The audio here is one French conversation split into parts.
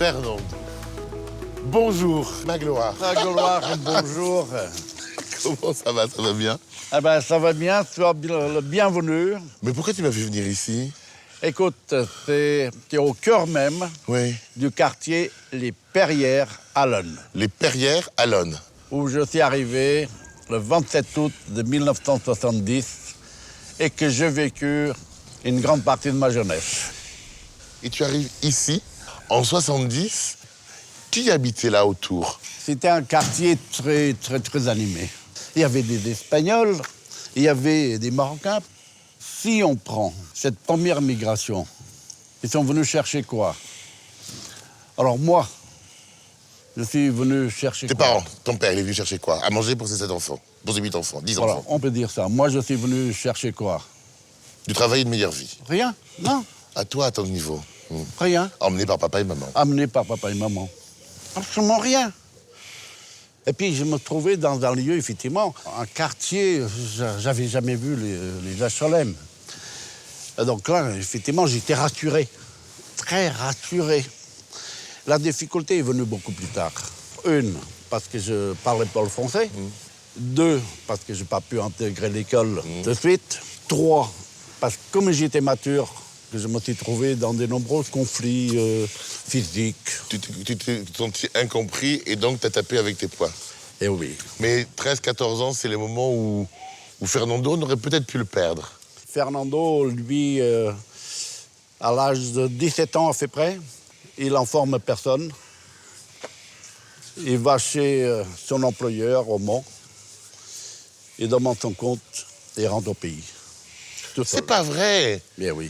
Fernand. Bonjour, Magloire. Magloire, bonjour. Comment ça va bien? Eh ben, ça va bien, sois le bienvenu. Mais pourquoi tu m'as fait venir ici? Écoute, c'est au cœur même du quartier Les Perrières à Lonne. Les Perrières à Lonne. Où je suis arrivé le 27 août de 1970 et que j'ai vécu une grande partie de ma jeunesse. Et tu arrives ici, en 70, qui habitait là autour? C'était un quartier très animé. Il y avait des Espagnols, il y avait des Marocains. Si on prend cette première migration, ils sont venus chercher quoi? Alors moi, je suis venu chercher Tes quoi? parents, ton père, il est venu chercher quoi? À manger pour ses 7 enfants, pour ses 8 enfants, 10 voilà, enfants. on peut dire ça. Moi, je suis venu chercher quoi? Du travail et une meilleure vie. Rien, non. À toi, à ton niveau. Rien. Emmené par papa et maman. Amené par papa et maman. Absolument rien. Et puis, je me trouvais dans un lieu, effectivement, un quartier, j'avais jamais vu les HLM. Et donc là, effectivement, j'étais rassuré. Très rassuré. La difficulté est venue beaucoup plus tard. Une, parce que je parlais pas le français. Deux, parce que je n'ai pas pu intégrer l'école de suite. Trois, parce que comme j'étais mature, que je me suis trouvé dans de nombreux conflits physiques. Tu t'es senti incompris et donc tu as tapé avec tes poings. Eh oui. Mais 13-14 ans, c'est les moments où Fernando n'aurait peut-être pu le perdre. Fernando, lui, à l'âge de 17 ans à peu près, il n'informe personne. Il va chez son employeur au Mans. Il demande son compte et rentre au pays. C'est pas vrai! Bien oui.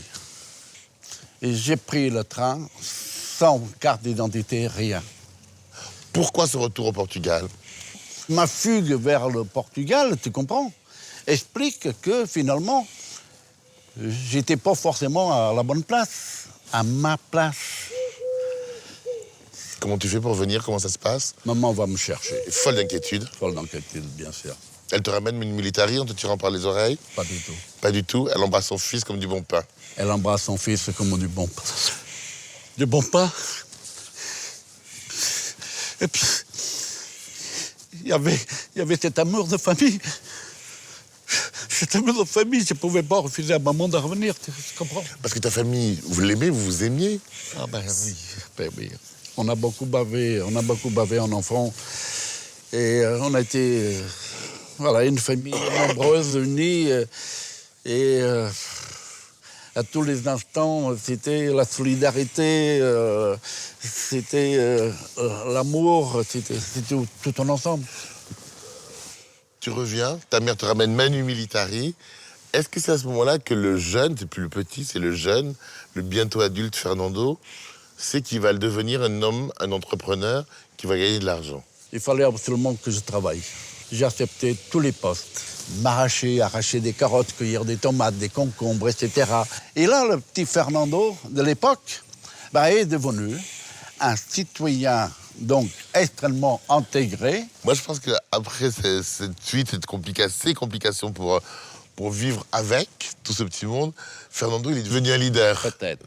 Et j'ai pris le train sans carte d'identité, rien. Pourquoi ce retour au Portugal? Ma fugue vers le Portugal, tu comprends, explique que finalement, j'étais pas forcément à la bonne place, à ma place. Comment tu fais pour venir? Comment ça se passe? Maman va me chercher. Folle d'inquiétude. Folle d'inquiétude, bien sûr. Elle te ramène une militari en te tirant par les oreilles? Pas du tout. Pas du tout. Elle embrasse son fils comme du bon pain. Elle embrasse son fils comme du bon pain. Du bon pain. Et puis, il y avait cet amour de famille. Cet amour de famille, je ne pouvais pas refuser à maman de revenir, tu comprends? Parce que ta famille, vous l'aimez, vous vous aimiez? Ah ben oui. On a beaucoup bavé en enfant. Et on a été, une famille nombreuse, unie. À tous les instants, c'était la solidarité, c'était l'amour, c'était tout en ensemble. Tu reviens, ta mère te ramène Manu Militari. Est-ce que c'est à ce moment-là que le jeune, c'est plus le petit, c'est le jeune, le bientôt adulte Fernando, sait qu'il va devenir un homme, un entrepreneur, qui va gagner de l'argent? Il fallait absolument que je travaille. J'ai accepté tous les postes. Arracher des carottes, cueillir des tomates, des concombres, etc. Et là, le petit Fernando de l'époque est devenu un citoyen donc extrêmement intégré. Moi, je pense qu'après cette suite, ces complications pour vivre avec tout ce petit monde, Fernando, il est devenu un leader. Peut-être.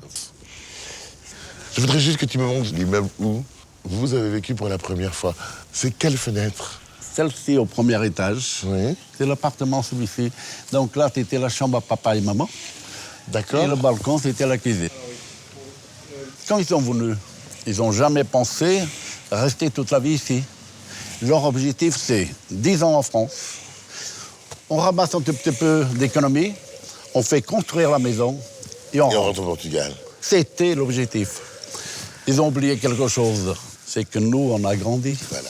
Je voudrais juste que tu me montres l'immeuble où vous avez vécu pour la première fois. C'est quelle fenêtre? Celle-ci au premier étage. Oui. C'est l'appartement celui-ci. Donc là, c'était la chambre à papa et maman. D'accord. Et le balcon, c'était la cuisine. Quand ils sont venus, ils n'ont jamais pensé rester toute la vie ici. Leur objectif, c'est 10 ans en France. On ramasse un tout petit peu d'économie, on fait construire la maison et on rentre au Portugal. C'était l'objectif. Ils ont oublié quelque chose, c'est que nous, on a grandi. Voilà.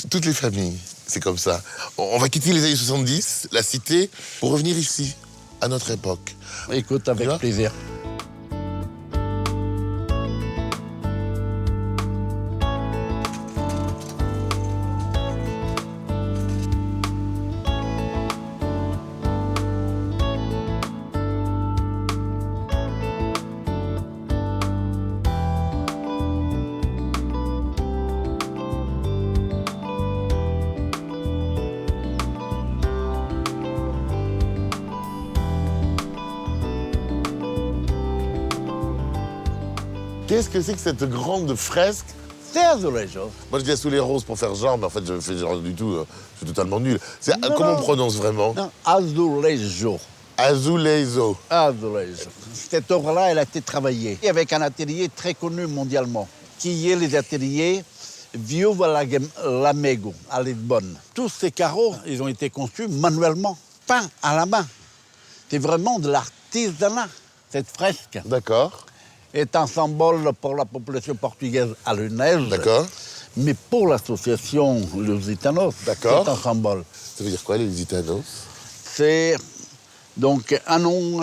Toutes les familles, c'est comme ça. On va quitter les années 70, la cité, pour revenir ici, à notre époque. Écoute, avec plaisir. Qu'est-ce que c'est que cette grande fresque? C'est azulejo. Moi, je dis sous les roses pour faire genre, mais en fait, je fais genre du tout. Je suis totalement nul. Comment non. on prononce vraiment? Non, azulejo. Azulejo. Azulejo. Cette œuvre-là, elle a été travaillée avec un atelier très connu mondialement, qui est les ateliers Viúva Lamego à Lisbonne. Tous ces carreaux, ils ont été conçus manuellement, peints à la main. C'est vraiment de l'artisanat, cette fresque. D'accord. Est un symbole pour la population portugaise à Lunel. D'accord. Mais pour l'association Lusitanos, c'est D'accord. un symbole. Ça veut dire quoi, les Lusitanos? C'est donc un nom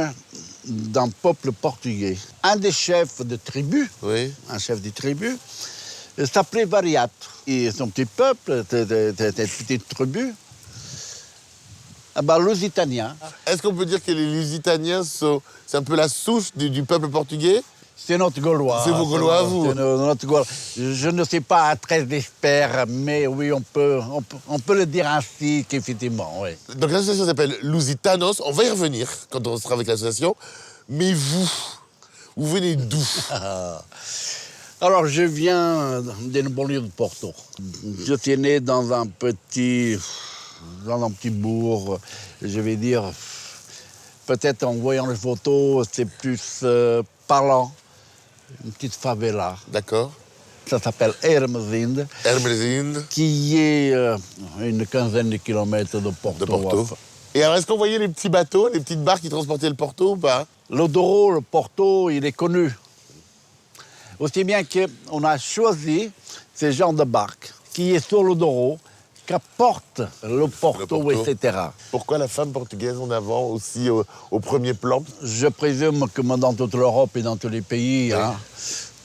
d'un peuple portugais. Un des chefs de tribu, Oui. un chef de tribu, s'appelait Variato. Et son petit peuple, cette petite tribu, Lusitania. Est-ce qu'on peut dire que les Lusitaniens, c'est un peu la souche du peuple portugais? C'est notre Gaulois. C'est vos Gaulois à vous? C'est notre Gaulois. Je ne suis pas très expert, mais oui, on peut le dire ainsi qu'effectivement, oui. Donc l'association s'appelle Lusitanos. On va y revenir quand on sera avec l'association. Mais vous venez d'où? Alors, je viens d'une banlieue de Porto. Je suis né dans un petit bourg, je vais dire. Peut-être en voyant les photos, c'est plus parlant. Une petite favela. D'accord. Ça s'appelle Hermesinde, Hermesinde. qui est une quinzaine de kilomètres de Porto. De Porto. Et alors, est-ce qu'on voyait les petits bateaux, les petites barques qui transportaient le Porto ou pas? Le Douro, le Porto, il est connu. Aussi bien qu'on a choisi ces genres de barques qui est sur le Douro, qu'apporte le Porto, etc. Pourquoi la femme portugaise en avant aussi au premier plan? Je présume que dans toute l'Europe et dans tous les pays, hein,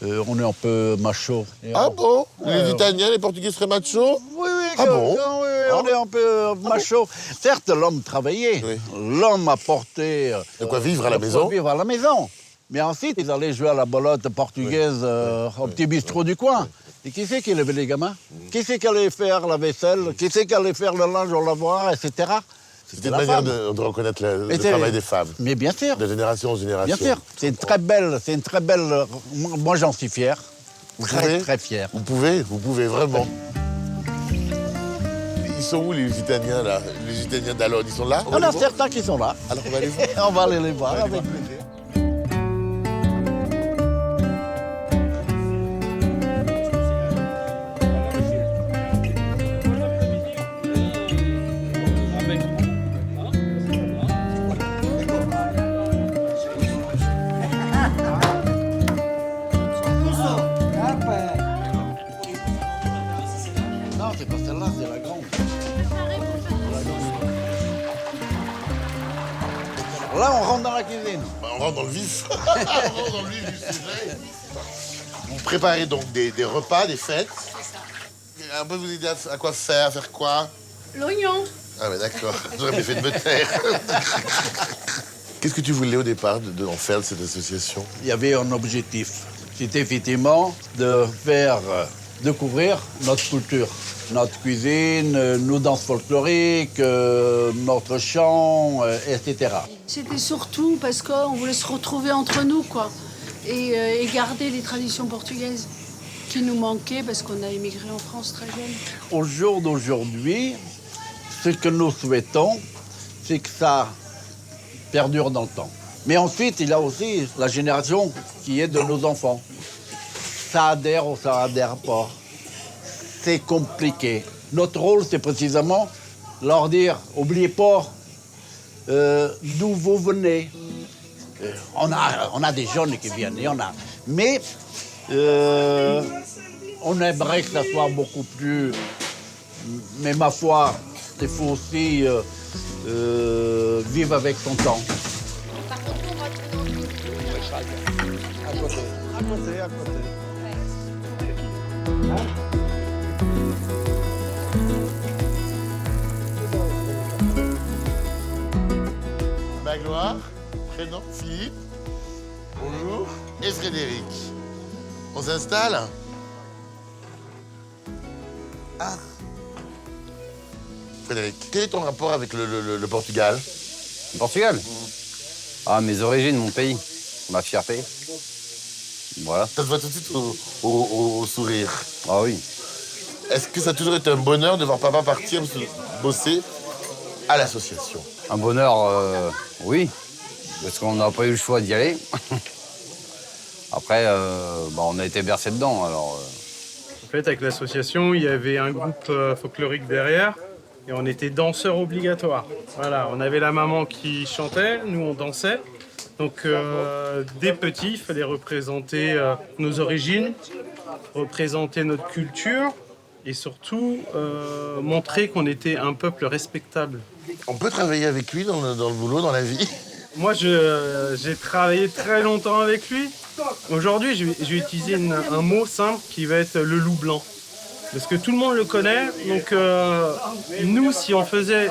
on est un peu macho. Ah bon? Les Italiens, les Portugais seraient machos? Oui, oui, Ah bon? oui, on est un peu macho. Certes, l'homme travaillait. Oui. L'homme apportait... De quoi vivre à la de maison? quoi vivre à la maison. Mais ensuite, ils allaient jouer à la bolotte portugaise au petit bistrot du coin. Et qui c'est qui élevait les gamins? Qui c'est qui allait faire la vaisselle? Qui c'est qui allait faire le linge au lavoir, etc. C'était une manière de reconnaître le travail des femmes. Mais bien sûr. De génération en génération. Bien sûr. C'est une très belle... Moi, j'en suis fier. Très, très fier. Vous pouvez vraiment. Ils sont où les Lusitaniens, là? Les Lusitaniens d'Alonne, ils sont là? On a certains qui sont là. Alors on va aller voir. On va aller les voir avec plaisir. Non, c'est pas celle-là, c'est la grande. Là, on rentre dans la cuisine. On rentre dans le vif. On rentre dans le vif du sujet. Vous préparez donc des repas, des fêtes. Un peu vous aider à quoi faire, faire quoi? L'oignon. Ah mais d'accord, j'aurais bien fait de me taire. Qu'est-ce que tu voulais au départ d'en faire de cette association? Il y avait un objectif. C'était effectivement de faire découvrir notre culture, notre cuisine, nos danses folkloriques, notre chant, etc. C'était surtout parce qu'on voulait se retrouver entre nous, quoi. Et garder les traditions portugaises qui nous manquaient parce qu'on a émigré en France très jeune. Au jour d'aujourd'hui, ce que nous souhaitons, c'est que ça perdure dans le temps. Mais ensuite, il y a aussi la génération qui est de nos enfants. Ça adhère ou ça adhère pas. C'est compliqué. Notre rôle, c'est précisément leur dire, oubliez pas d'où vous venez. On a des jeunes qui viennent, il y en a. Mais on aimerait que ça soit beaucoup plus... Mais ma foi, il faut aussi vivre avec son temps. À côté. Magloire, prénom Philippe, bonjour, et Frédéric. On s'installe? Ah. Frédéric, quel est ton rapport avec le Portugal? Portugal? Ah, mes origines, mon pays, ma fierté. Voilà. Ça se voit tout de suite au sourire. Ah oui. Est-ce que ça a toujours été un bonheur de voir papa partir bosser à l'association? Un bonheur, oui. Parce qu'on n'a pas eu le choix d'y aller. Après, on a été bercés dedans, alors... En fait, avec l'association, il y avait un groupe folklorique derrière et on était danseurs obligatoires. Voilà, on avait la maman qui chantait, nous on dansait. Donc, dès petits, il fallait représenter nos origines, représenter notre culture et surtout montrer qu'on était un peuple respectable. On peut travailler avec lui dans le boulot, dans la vie? Moi, j'ai travaillé très longtemps avec lui. Aujourd'hui, je vais utiliser un mot simple qui va être le loup blanc. Parce que tout le monde le connaît. Donc, nous, si on faisait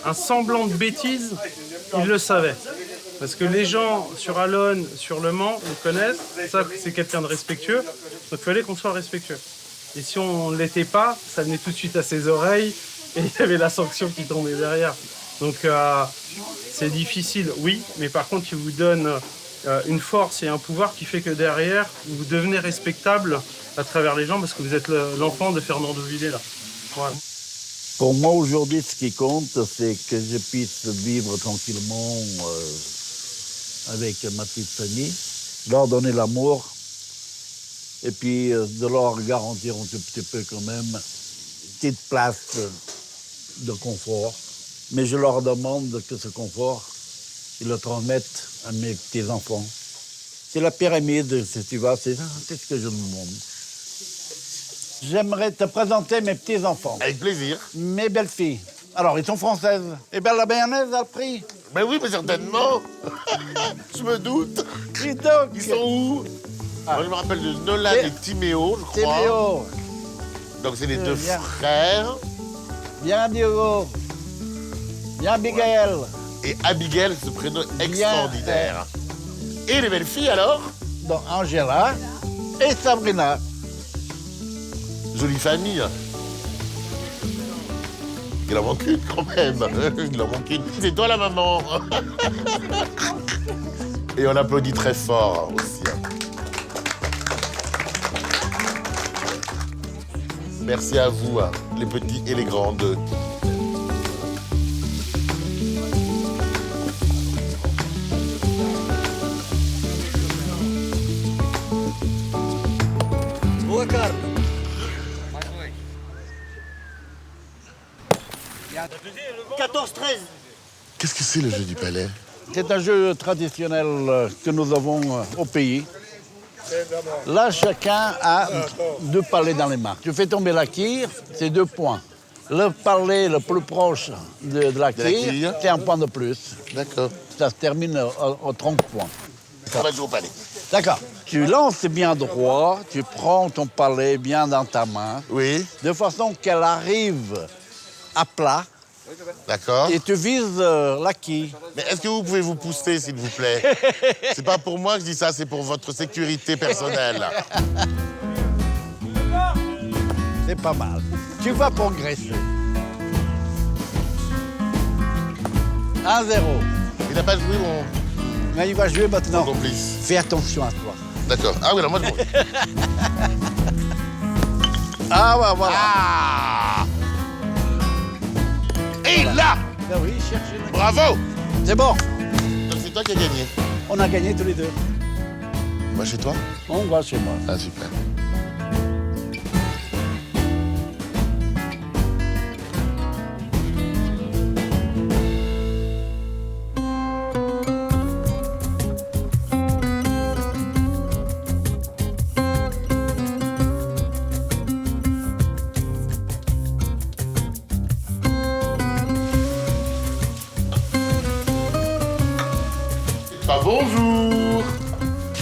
un semblant de bêtise, il le savait. Parce que les gens sur Alonne, sur Le Mans, nous connaissent. Ça, c'est quelqu'un de respectueux. Donc, il fallait qu'on soit respectueux. Et si on ne l'était pas, ça venait tout de suite à ses oreilles. Et il y avait la sanction qui tombait derrière. Donc, c'est difficile, oui. Mais par contre, il vous donne une force et un pouvoir qui fait que derrière, vous devenez respectable à travers les gens parce que vous êtes l'enfant de Fernando Villela. Voilà. Pour moi, aujourd'hui, ce qui compte, c'est que je puisse vivre tranquillement avec ma petite famille, leur donner l'amour et puis de leur garantir un tout petit peu quand même une petite place de confort. Mais je leur demande que ce confort, ils le transmettent à mes petits-enfants. C'est la pyramide, si tu vois, c'est ce que je demande. J'aimerais te présenter mes petits-enfants. Avec plaisir. Mes belles-filles. Alors, ils sont françaises. Et bien, la mayonnaise a le prix. Ben oui, mais certainement. Je me doute. Dis donc. Ils sont où? Moi, je me rappelle de Nolan et Timéo, je crois. Timéo. Donc, c'est les deux Bien. frères. Bien, Diogo. Bien, Abigail. Et Abigail, ce prénom extraordinaire. Et les belles filles, alors? Donc, Angela et Sabrina. Jolie famille. Il en manque une, quand même. Il en manque une. C'est toi, la maman. Et on applaudit très fort aussi. Merci à vous, les petits et les grandes. Qu'est-ce que c'est le jeu du palais? C'est un jeu traditionnel que nous avons au pays. Là, chacun a 2 palets dans les mains. Tu fais tomber la quille, c'est 2 points. Le palet le plus proche de la quille, c'est 1 point de plus. D'accord. Ça se termine au 30 points. On va jouer au palais. D'accord. Tu lances bien droit, tu prends ton palet bien dans ta main, Oui, de façon qu'elle arrive à plat, d'accord. et tu vises la quille. Mais est-ce que vous pouvez vous pousser, s'il vous plaît? C'est pas pour moi que je dis ça, c'est pour votre sécurité personnelle. C'est pas mal. Tu vas progresser. 1-0. Il n'a pas joué, mon Mais il va jouer maintenant. complice. Fais attention à toi. D'accord. Ah oui, alors moi, je... Ah ouais, voilà. Ah! Et là! Ben oui, cherchez. Bravo! C'est bon. Donc c'est toi qui as gagné. On a gagné tous les deux. Moi, chez toi? On va chez moi. Ah, super. Ah, bonjour!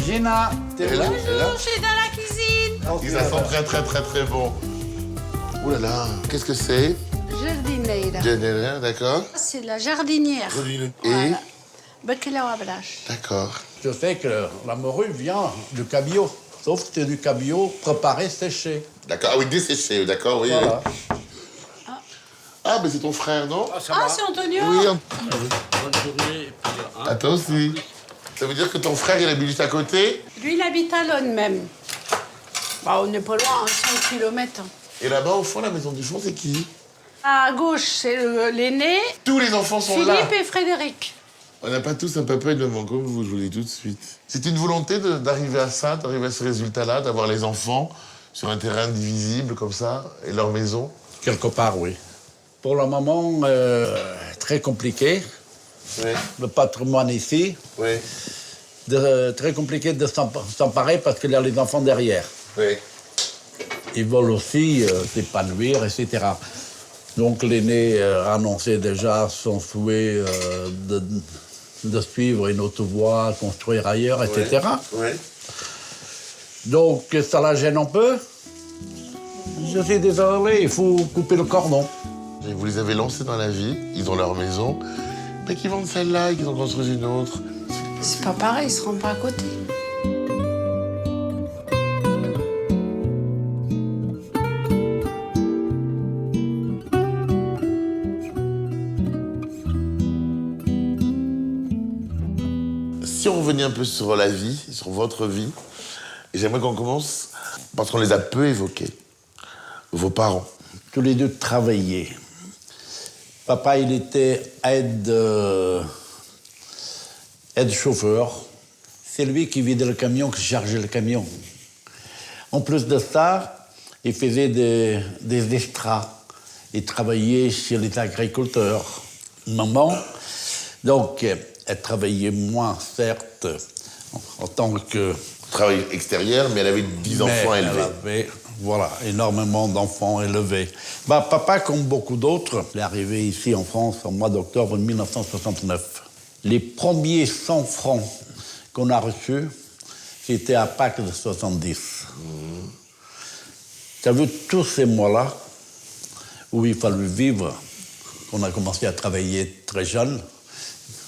Gina, t'es Et là, Je suis dans la cuisine. ça sent très, très, très, très bon. Ouh là là, qu'est-ce que c'est? Jardineira. Général, d'accord. C'est la jardinière. Et? Voilà. Bacalhau à Balache. D'accord. Je sais que la morue vient du cabillaud. Sauf que c'est du cabillaud préparé, séché. D'accord. Ah oui, desséché, d'accord, oui. Voilà. Oui. Ah, mais c'est ton frère, non? Ah, c'est Antonio. Oui, à toi aussi. Ça veut dire que ton frère, il habite juste à côté? Lui, il habite à Lonne même. Bah, on n'est pas loin, hein, 5 kilomètres. Et là-bas, au fond, la maison du fond, c'est qui? À gauche, c'est l'aîné, Tous les enfants sont là. Philippe et Frédéric. On n'a pas tous un papa et une maman comme vous, je vous le dis tout de suite. C'est une volonté d'arriver à ça, d'arriver à ce résultat-là, d'avoir les enfants sur un terrain indivisible comme ça, et leur maison? Quelque part, oui. Pour le moment, très compliqué. Oui. Le patrimoine ici, Oui. très compliqué de s'emparer parce qu'il y a les enfants derrière. Oui. Ils veulent aussi s'épanouir, etc. Donc l'aîné a annoncé déjà son souhait de suivre une autre voie, construire ailleurs, etc. Oui. Donc ça la gêne un peu. Je suis désolé, il faut couper le cordon. Et vous les avez lancés dans la vie, ils ont leur maison, mais qu'ils vendent celle-là et qu'ils en construisent une autre. C'est pas pareil, ils se rendent pas à côté. Si on revenait un peu sur la vie, sur votre vie, et j'aimerais qu'on commence, parce qu'on les a peu évoqués, vos parents. Tous les deux travaillaient. Papa, il était aide-chauffeur. C'est lui qui vidait le camion, qui chargeait le camion. En plus de ça, il faisait des extras. Il travaillait chez les agriculteurs. Maman, donc, elle travaillait moins, certes, en tant que... Travail extérieur, mais elle avait 10 enfants mais élevés. elle avait, voilà, énormément d'enfants élevés. Bah, papa, comme beaucoup d'autres, il est arrivé ici en France au mois d'octobre 1969. Les premiers 100 francs qu'on a reçus, c'était à Pâques de 70. Tu as vu tous ces mois-là où il fallait vivre, qu'on a commencé à travailler très jeune,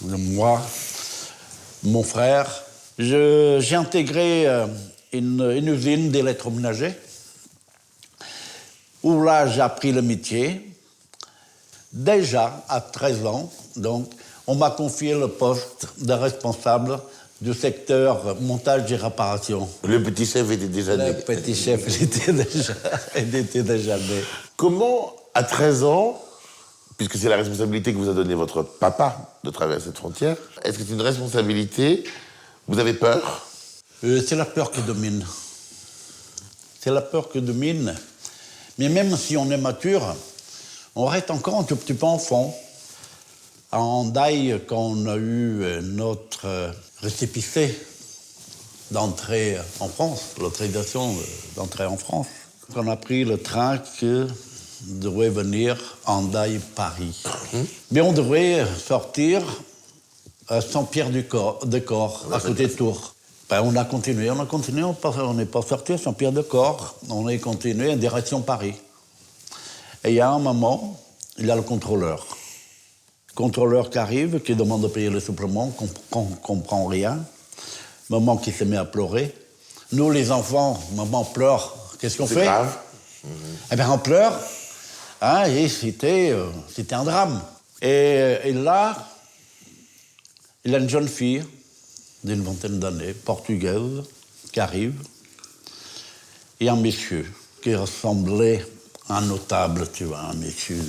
moi, mon frère. J'ai intégré une usine d'électroménager où là, j'ai appris le métier. Déjà, à 13 ans, donc, on m'a confié le poste de responsable du secteur montage et réparation. Le petit chef était déjà né. Le petit chef, il était déjà né. Comment, à 13 ans, puisque c'est la responsabilité que vous a donnée votre papa de traverser cette frontière, est-ce que c'est une responsabilité? Vous avez peur? C'est la peur qui domine. C'est la peur qui domine. Mais même si on est mature, on reste encore un tout petit peu enfant. À Hendaye, quand on a eu notre récépissé d'entrée en France, l'autorisation d'entrée en France, on a pris le train qui devait venir Hendaye-Paris. Mais on devait sortir à Saint-Pierre-de-Corps, à côté de Tours. Ben, on a continué, on n'est pas sorti à Saint-Pierre-de-Corps, on est continué en direction Paris. Et il y a un moment, il y a le contrôleur. Contrôleur qui arrive, qui demande de payer le supplément, qu'on ne comprend rien. Maman qui se met à pleurer. Nous, les enfants, maman pleure. Qu'est-ce qu'on fait? C'est grave. Eh bien, on pleure. Hein, et c'était un drame. Et là, il y a une jeune fille d'une vingtaine d'années, portugaise, qui arrive. Et un monsieur qui ressemblait à un notable, tu vois, un monsieur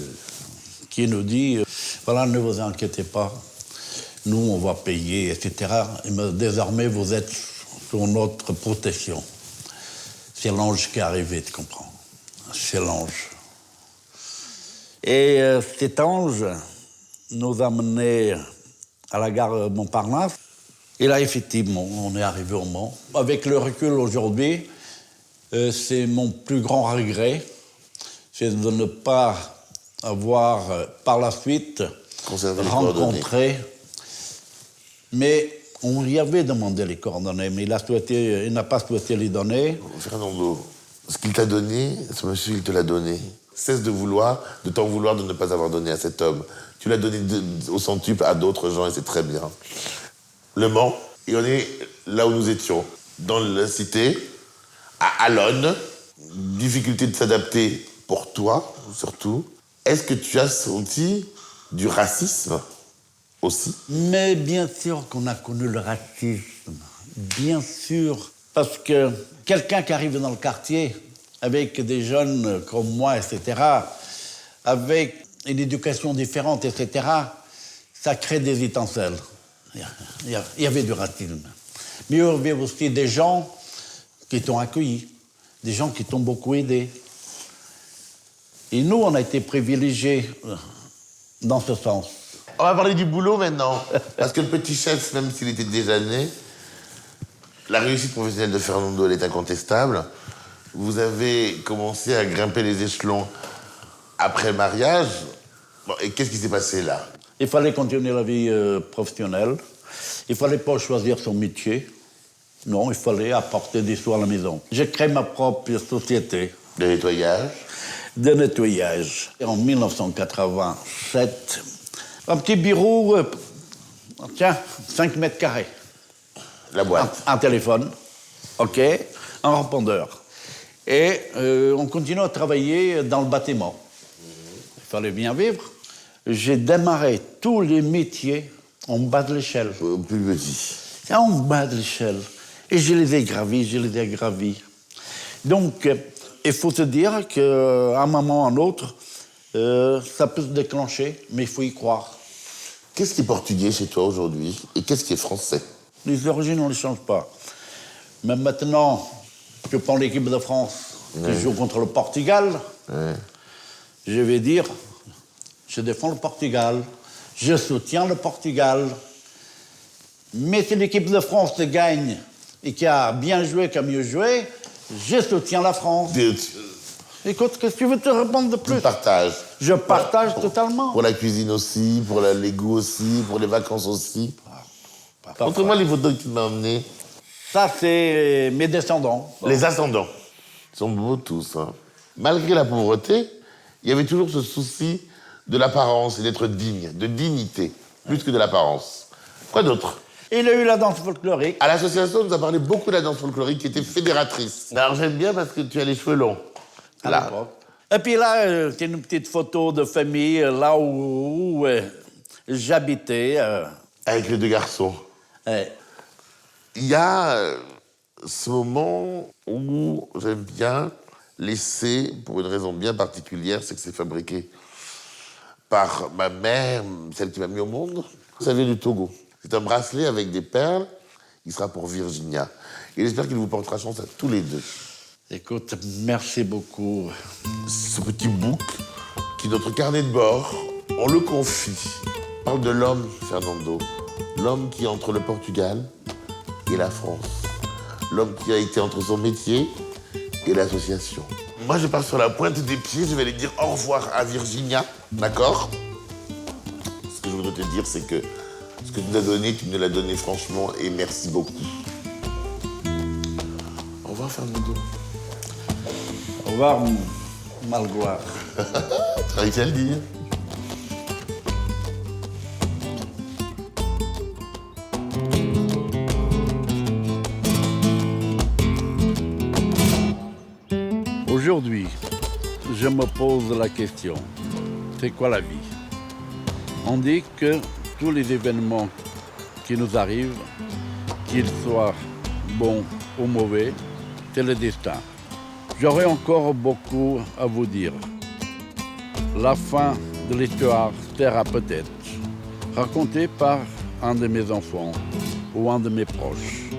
qui nous dit, voilà, ne vous inquiétez pas, nous, on va payer, etc. Mais désormais, vous êtes sous notre protection. C'est l'ange qui est arrivé, tu comprends? C'est l'ange. Et cet ange nous a menés à la gare Montparnasse. Et là, effectivement, on est arrivé au Mans. Avec le recul aujourd'hui, c'est mon plus grand regret, c'est de ne pas avoir, par la suite, rencontré. Mais on lui avait demandé les coordonnées, mais il n'a pas souhaité les donner. Fernando, ce qu'il t'a donné, ce monsieur, il te l'a donné. Cesse de t'en vouloir de ne pas avoir donné à cet homme. Tu l'as donné au centuple à d'autres gens et c'est très bien. Le Mans, et on est là où nous étions, dans la cité, à Alonne. Difficulté de s'adapter pour toi, surtout. Est-ce que tu as senti du racisme aussi. Mais bien sûr qu'on a connu le racisme. Bien sûr. Parce que quelqu'un qui arrive dans le quartier avec des jeunes comme moi, etc., avec une éducation différente, etc., ça crée des étincelles. Il y avait du racisme. Mais il y avait aussi des gens qui t'ont accueilli, des gens qui t'ont beaucoup aidé. Et nous, on a été privilégiés dans ce sens. On va parler du boulot maintenant. Parce que le petit chef, même s'il était déjà né, la réussite professionnelle de Fernando, elle est incontestable. Vous avez commencé à grimper les échelons après le mariage. Bon, et qu'est-ce qui s'est passé là? Il fallait continuer la vie professionnelle. Il ne fallait pas choisir son métier. Non, il fallait apporter des sous à la maison. J'ai créé ma propre société. De nettoyage. De nettoyage. Et en 1987, un petit bureau, tiens, 5 mètres carrés. La boîte. Un téléphone, OK, un répondeur. Et on continue à travailler dans le bâtiment. Il fallait bien vivre. J'ai démarré tous les métiers en bas de l'échelle. Plus petit. En bas de l'échelle. Et je les ai gravis. Donc, il faut se dire qu'à un moment ou à un autre, ça peut se déclencher, mais il faut y croire. Qu'est-ce qui est portugais chez toi aujourd'hui et qu'est-ce qui est français? Les origines, on ne les change pas. Mais maintenant, je prends l'équipe de France qui joue contre le Portugal. Je vais dire, je défends le Portugal, je soutiens le Portugal. Mais si l'équipe de France gagne et qui a bien joué, qui a mieux joué, je soutiens la France. Écoute, qu'est-ce que tu veux te répondre de plus? Tu partages. Je partage totalement. Pour la cuisine aussi, pour les goûts aussi, pour les vacances aussi. Montre-moi les photos que tu m'as emmenées. Ça, c'est mes descendants. Les ascendants. Ils sont beaux tous. Hein. Malgré la pauvreté, il y avait toujours ce souci de l'apparence et d'être digne, de dignité, plus que de l'apparence. Quoi d'autre? Il a eu la danse folklorique. À l'association, on nous a parlé beaucoup de la danse folklorique qui était fédératrice. Alors j'aime bien parce que tu as les cheveux longs. Là. Et puis là, c'est une petite photo de famille, là où j'habitais. Avec les deux garçons. Il y a ce moment où j'aime bien laisser, pour une raison bien particulière, c'est que c'est fabriqué par ma mère, celle qui m'a mis au monde. Ça vient du Togo. C'est un bracelet avec des perles. Il sera pour Virginia. Et j'espère qu'il vous portera chance à tous les deux. Écoute, merci beaucoup. Ce petit bouc, qui est notre carnet de bord, on le confie. On parle de l'homme, Fernando. L'homme qui est entre le Portugal et la France. L'homme qui a été entre son métier et l'association. Moi, je pars sur la pointe des pieds, je vais aller dire au revoir à Virginia, d'accord? Ce que je voudrais te dire, c'est que ce que tu nous as donné, tu nous l'as donné franchement, et merci beaucoup. Au revoir, Fernando. Au revoir, Malgloire. Tu réussi à le dire. Aujourd'hui, je me pose la question, c'est quoi la vie? On dit que tous les événements qui nous arrivent, qu'ils soient bons ou mauvais, c'est le destin. J'aurais encore beaucoup à vous dire. La fin de l'histoire sera peut-être racontée par un de mes enfants ou un de mes proches.